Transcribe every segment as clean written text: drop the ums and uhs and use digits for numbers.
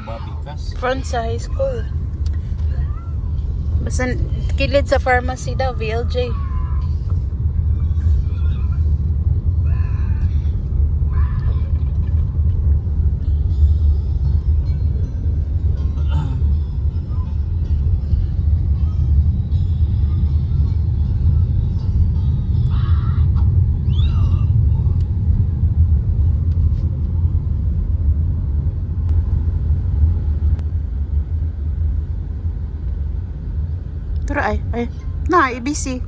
ba pikas? Front sa high school. Basta kilid sa pharmacy daw, VLJ. Pero ay, na, ABC.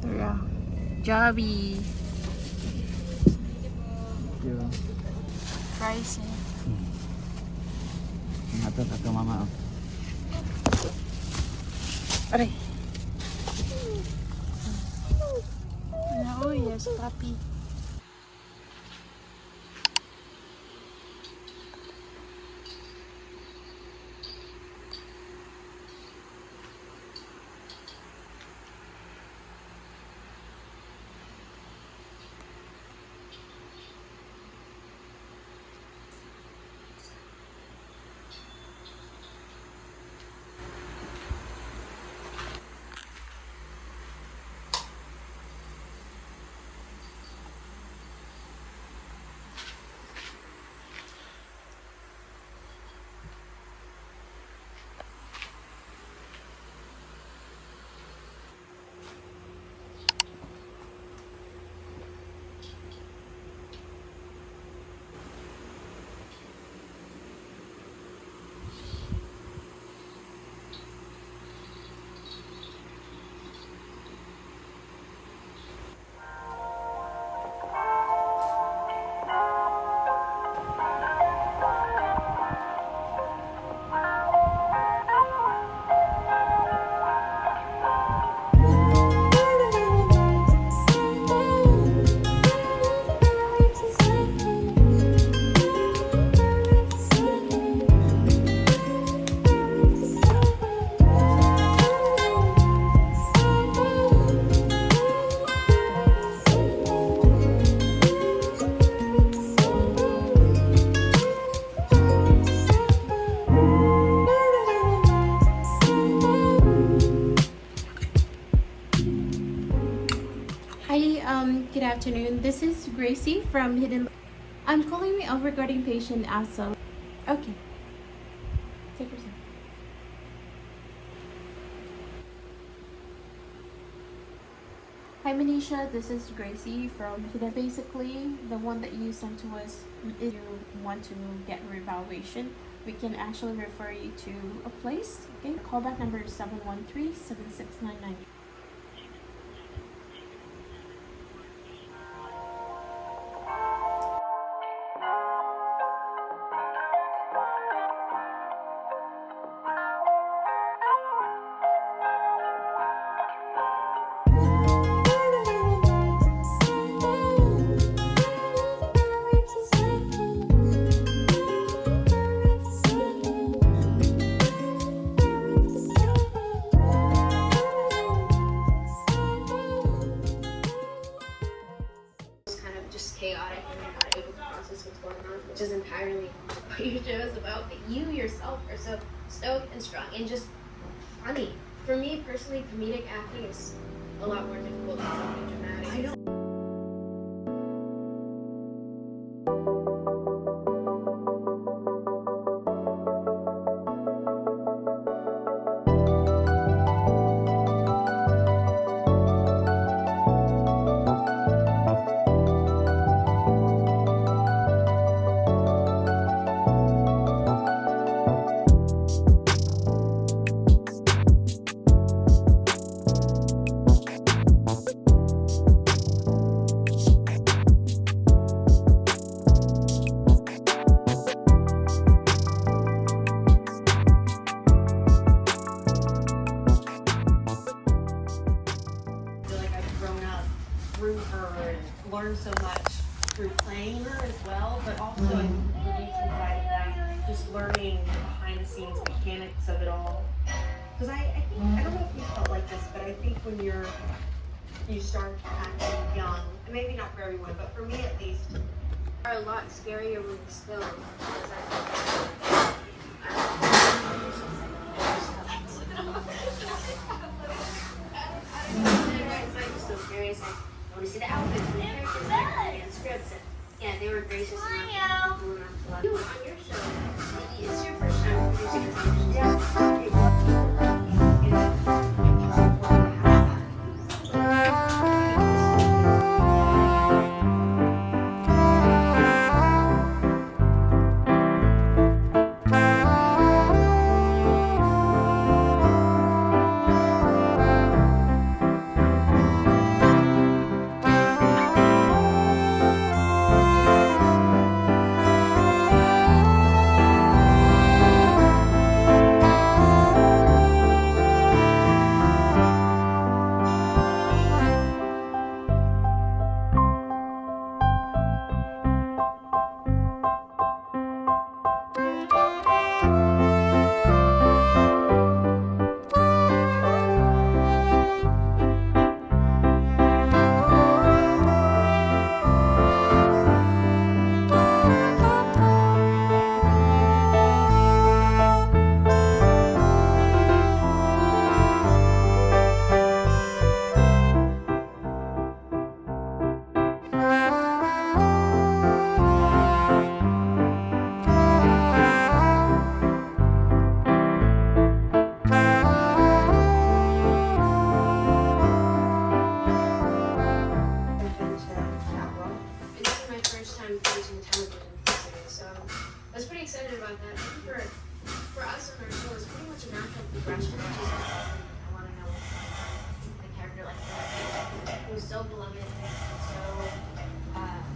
Tara. Joby. Yo. Pricing. Ato mama. Aray. Oh yes, puppy. Good afternoon. This is Gracie from Hidden. I'm calling me over regarding patient Asa. Okay. Take your time. Hi Manisha, this is Gracie from Hidden. Basically, the one that you sent to us, if you want to get reevaluation, we can actually refer you to a place. Okay, callback number is 713-7699. chaotic and you're not able to process what's going on, which is entirely what your show is about. But you yourself are so stoic and strong and just funny. For me personally, comedic acting is a lot more difficult than something dramatic. I don't. Through her and learned so much through playing her as well, but also I think the producing side of that, just learning behind the scenes mechanics of it all. Because I think, I don't know if you felt like this, but I think when you start acting young, and maybe not for everyone, but for me at least, Are a lot scarier when it's still because it's so serious. I want to see the outfits and the characters and the scripts. And yeah, they were gracious enough to cool enough to let you on your show. It's your first time producing a television show. excited about that. I think for us on our show, it's pretty much a natural progression. I want to know the character like that. He was so beloved and so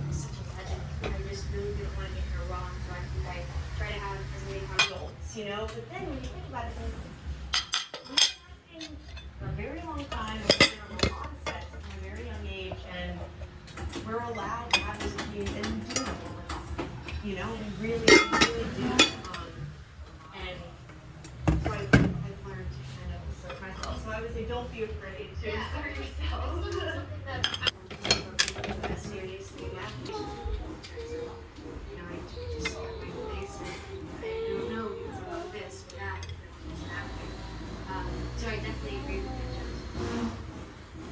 such a legend. I just really didn't want to get her wrong, so I think I try to have as many results, you know. But then when you think about it, we've been acting for a very long time. We've been on a lot of sets from a very young age, and we're allowed to have these views, and we do have limits. You know, we really do. And so I've learned to kind of assert myself. So I would say, don't be afraid to assert yourself. Seriously, yeah. You know, I just got my face and I don't know about this or that or that. So I definitely agree with that.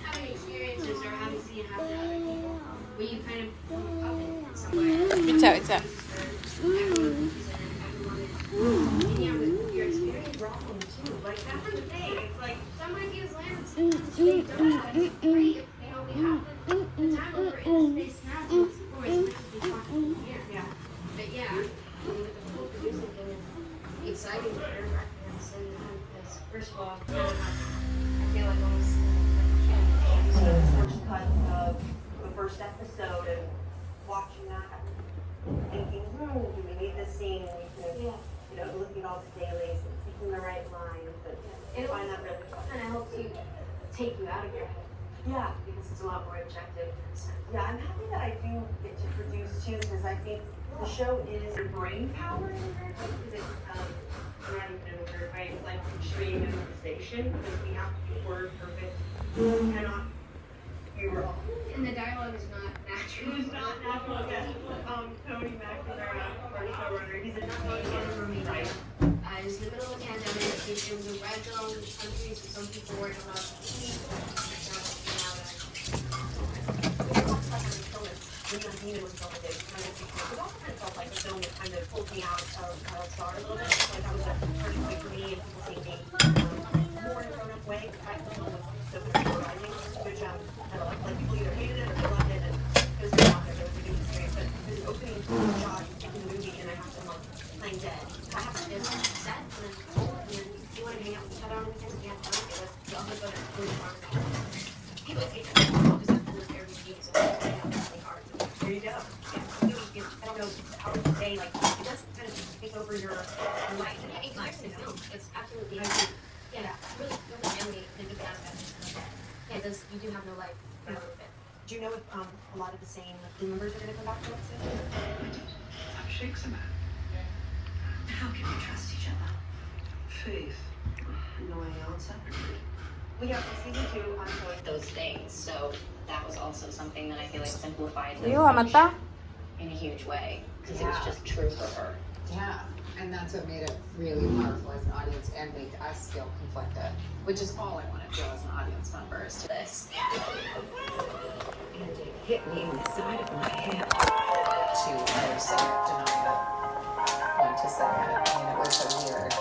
Having experiences or having seen it happen to other people, where you kind of look up in some way. It's out. And yeah, with your experience, Wrong too. Like that's the thing. It's like somebody gives lands. They don't have it. Great. You know, we have the time when we're in the space now. So it's always nice to be talking here. yeah. But yeah, with the whole producing thing, it's exciting for reference and because first of all, I feel like almost So the first cut of the first episode and watching that, thinking, do we need this scene? We can, you know, looking at all the dailies and picking the right lines, but I find that really fun. kind of helps you take you out of your head Yeah, because it's a lot more objective in a sense. yeah, I'm happy that I do get to produce too, because I think the show is your brain power in a weird way, because it's not even in a weird way, it's like extreme improvisation, because we have to be word perfect. We cannot be wrong. And the dialogue one is not natural. It's not natural, yeah. Tony Mack is our showrunner. He's a not right. It was in the middle of the pandemic. It was a red zone country, so some people weren't allowed to eat. When Demon was filmed, it kind of also kind of felt like the film that kind of pulled me out of Star a little bit. Like that was a turning point for me and people seeing me more in a grown-up way. The fact that the film was so polarizing, which like people either hated it or they loved it, and it was out there. It was a good experience. But there's an opening shot in the movie, and I have them like playing dead. I have to get set and then cold, and then you want to hang out with each other on the weekends. We have time. It was the other go to food farm. People hate that. I'll just have to live Airbnb, so it's really hard. There you go. I don't know how to say, like, it does kind of take over your life. Yeah, it's nice to film. It's absolutely, yeah, really, really family, the good aspect. Yeah, it does, you do have no life for a little bit. Do you know if a lot of the same team members are going to come back to it soon? Shakes a man. How can you trust each other? Faith. Annoying answer. Well, yeah, for season 2, I'm going those things. So that was also something that I feel like simplified the Iyo, mata. in a huge way because it was just true for her. Yeah, and that's what made it really powerful as an audience and made us feel conflicted, which is all I want to feel as an audience member is to This. and it hit me in the side of my head to either say it or deny it, want to say it. I mean, it was so weird.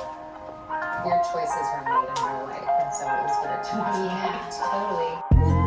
Weird choices were made in my life, and so it was weird to watch. Yeah, totally.